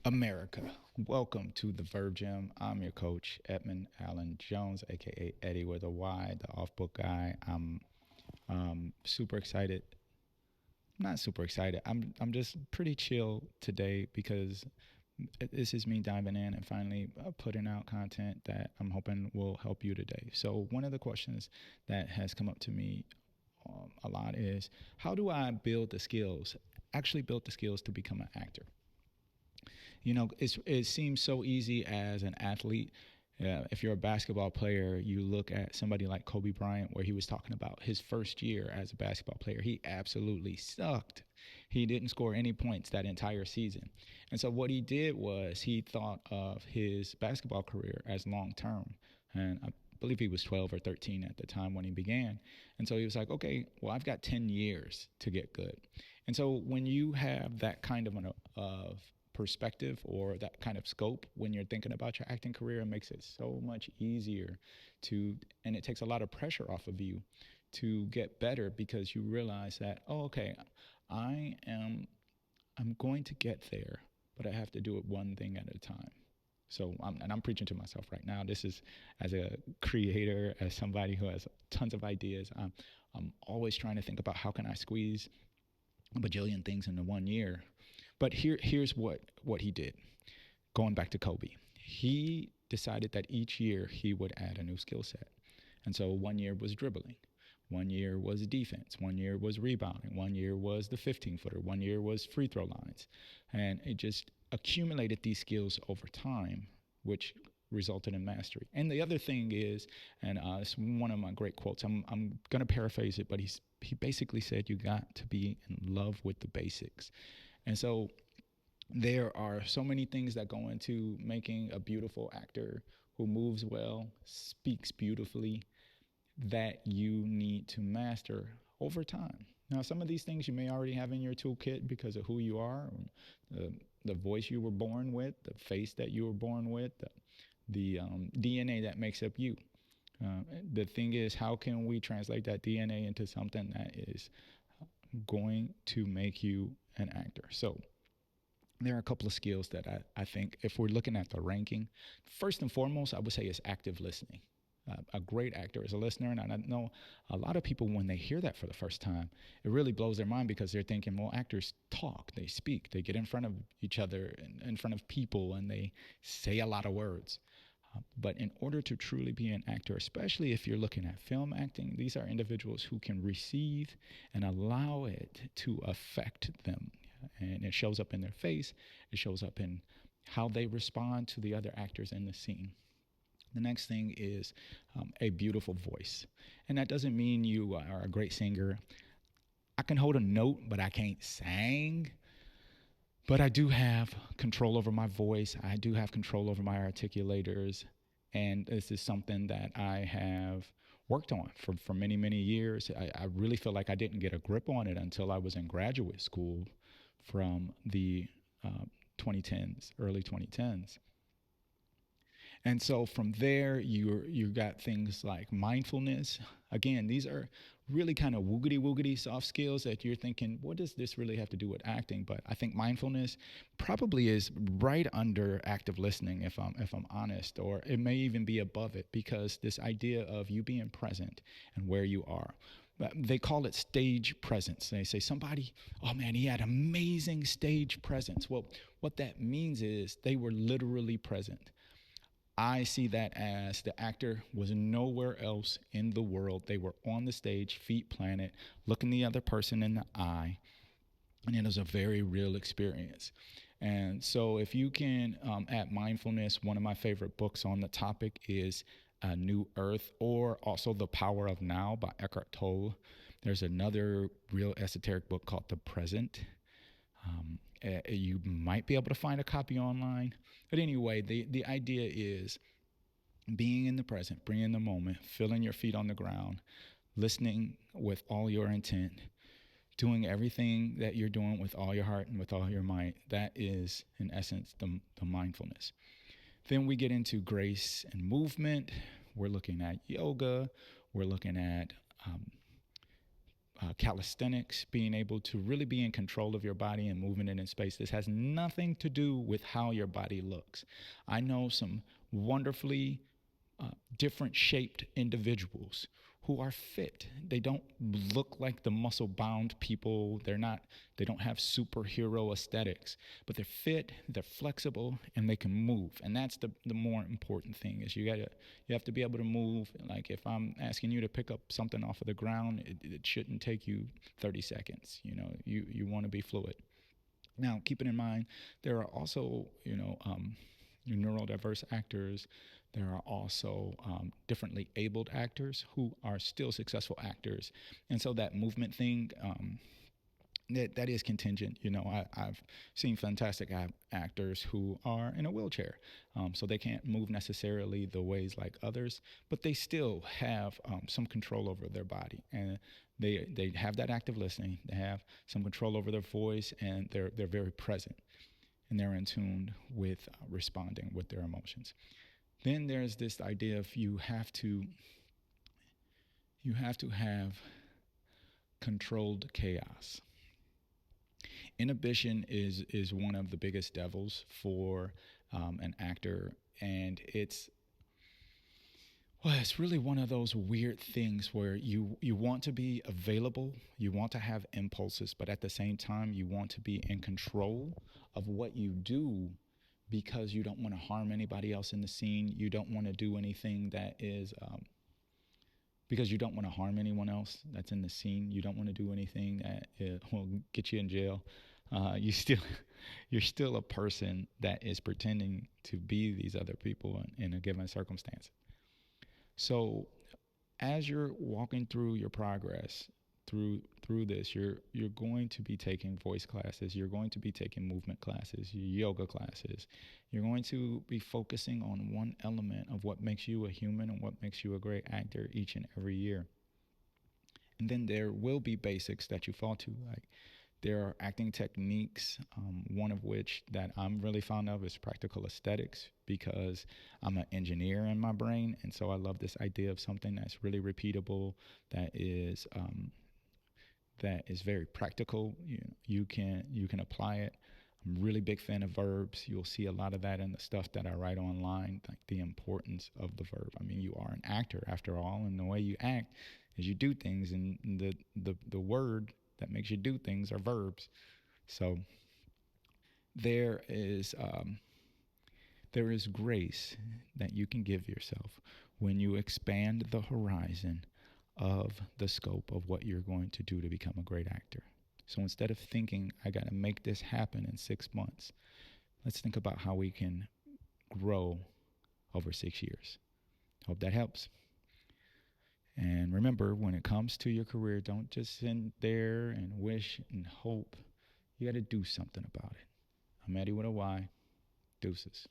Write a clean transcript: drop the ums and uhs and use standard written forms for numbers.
America, welcome to the Verb Gym. I'm your coach, Edmund Allen Jones, aka Eddie with a Y, the off book guy. I'm super excited. Not super excited. I'm just pretty chill today because this is me diving in and finally putting out content that I'm hoping will help you today. So one of the questions that has come up to me a lot is, how do I build the skills? Actually, build the skills to become an actor. It seems so easy as an athlete. If you're a basketball player, you look at somebody like Kobe Bryant, where he was talking about his first year as a basketball player. He absolutely sucked. He didn't score any points that entire season. And so what he did was he thought of his basketball career as long term. And I believe he was 12 or 13 at the time when he began. And so he was like, okay, well, I've got 10 years to get good. And so when you have that kind of perspective or that kind of scope when you're thinking about your acting career, it makes it so much easier to, and it takes a lot of pressure off of you to get better, because you realize that, oh, okay, I am I'm going to get there, but I have to do it one thing at a time. So I'm preaching to myself right now. This is, as a creator, as somebody who has tons of ideas, I'm always trying to think about how can I squeeze a bajillion things into 1 year. But here's what he did. Going back to Kobe, he decided that each year he would add a new skill set. And so 1 year was dribbling. 1 year was defense. 1 year was rebounding. 1 year was the 15 footer. 1 year was free throw lines. And it just accumulated these skills over time, which resulted in mastery. And the other thing is, and it's one of my great quotes, I'm going to paraphrase it, but he basically said, you got to be in love with the basics. And so there are so many things that go into making a beautiful actor who moves well, speaks beautifully, that you need to master over time. Now, some of these things you may already have in your toolkit because of who you are, the, the voice you were born with, the face that you were born with, the DNA that makes up you. The thing is, how can we translate that DNA into something that is going to make you an actor? So there are a couple of skills that I think, if we're looking at the ranking, first and foremost, I would say is active listening. A great actor is a listener, and I know a lot of people, when they hear that for the first time, it really blows their mind, because they're thinking, well, actors talk, they speak, they get in front of each other, in front of people, and they say a lot of words. But in order to truly be an actor, especially if you're looking at film acting, these are individuals who can receive and allow it to affect them. And it shows up in their face, it shows up in how they respond to the other actors in the scene. The next thing is a beautiful voice. And that doesn't mean you are a great singer. I can hold a note, but I can't sing. But I do have control over my voice. I do have control over my articulators. And this is something that I have worked on for many, many years. I really feel like I didn't get a grip on it until I was in graduate school from the 2010s, early 2010s. And so from there, you got things like mindfulness. Again, these are really kind of woogity woogity soft skills that you're thinking, what does this really have to do with acting? But I think mindfulness probably is right under active listening, if I'm honest, or it may even be above it, because this idea of you being present and where you are. They call it stage presence. They say somebody, oh man, he had amazing stage presence. Well, what that means is they were literally present. I see that as the actor was nowhere else in the world. They were on the stage, feet planted, looking the other person in the eye, and it was a very real experience. And so, if you can add mindfulness, one of my favorite books on the topic is New Earth, or also The Power of Now by Eckhart Tolle. There's another real esoteric book called The Present. You might be able to find a copy online. But anyway, the idea is being in the present, bringing the moment, feeling your feet on the ground, listening with all your intent, doing everything that you're doing with all your heart and with all your might. That is, in essence, the mindfulness. Then we get into grace and movement. We're looking at yoga. We're looking at calisthenics, being able to really be in control of your body and moving it in space. This has nothing to do with how your body looks. I know some wonderfully different shaped individuals who are fit. They don't look like the muscle bound people. They don't have superhero aesthetics, but they're fit, they're flexible, and they can move. And that's the more important thing is you have to be able to move. Like if I'm asking you to pick up something off of the ground, it shouldn't take you 30 seconds. You want to be fluid. Now, keeping in mind, there are also, neurodiverse actors. There are also differently abled actors who are still successful actors. And so that movement thing, that is contingent. I've seen fantastic actors who are in a wheelchair, so they can't move necessarily the ways like others, but they still have some control over their body, and they have that active listening. They have some control over their voice, and they're very present, and they're in tune with responding with their emotions. Then there's this idea of you have to have controlled chaos. Inhibition is one of the biggest devils for an actor, and it's really one of those weird things where you want to be available, you want to have impulses, but at the same time you want to be in control of what you do because you don't want to harm anybody else in the scene. You don't want to do anything that is because you don't want to harm anyone else that's in the scene. You don't want to do anything that will get you in jail. You still, you're still a person that is pretending to be these other people in a given circumstance. So, as you're walking through your progress through this, you're going to be taking voice classes. You're going to be taking movement classes, yoga classes. You're going to be focusing on one element of what makes you a human and what makes you a great actor each and every year. And then there will be basics that you fall to, like there are acting techniques, one of which that I'm really fond of is practical aesthetics because I'm an engineer in my brain, and so I love this idea of something that's really repeatable, that is very practical. You can apply it. I'm a really big fan of verbs. You'll see a lot of that in the stuff that I write online, like the importance of the verb. I mean, you are an actor after all, and the way you act is you do things, and the word that makes you do things are verbs. So there is um, there is grace that you can give yourself when you expand the horizon of the scope of what you're going to do to become a great actor. So instead of thinking, I got to make this happen in 6 months, let's think about how we can grow over 6 years. Hope that helps. And remember, when it comes to your career, don't just sit there and wish and hope. You got to do something about it. I'm Eddie with a Y. Deuces.